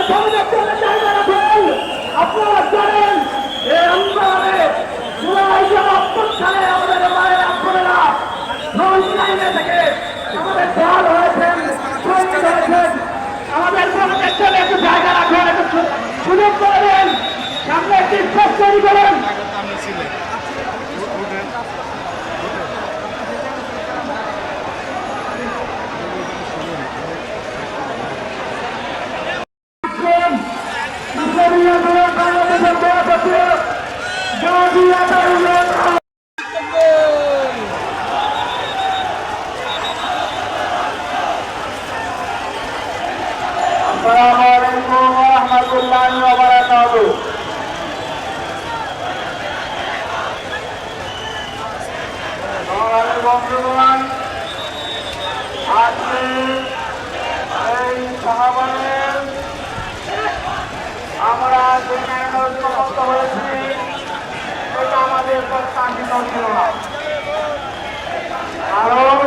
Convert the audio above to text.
সংরক্ষণের জায়গা রাখেন। আপনারা জানেন এই আন্দোলনে জুলাই অভ্যুত্থানে আমাদের মায়ের আপনারা ফ্রন্ট লাইনে থেকে আমাদের ঢাল হয়েছেন, শহীদ হয়েছেন। আমাদের প্রত্যেকটা একটু জায়গা রাখেন, একটু সুযোগ করে দেন, সামনে একটি স্পেস তৈরি করেন। আসসালামু আলাইকুম ওয়া রাহমাতুল্লাহি ওয়া বারাকাতুহু। বন্ধুগণ, আজকে এই সমাবেশে আমরা যে কারণে ঐক্যবদ্ধ হয়েছি এটা আমাদের প্রত্যাশিত ছিল না, কারণ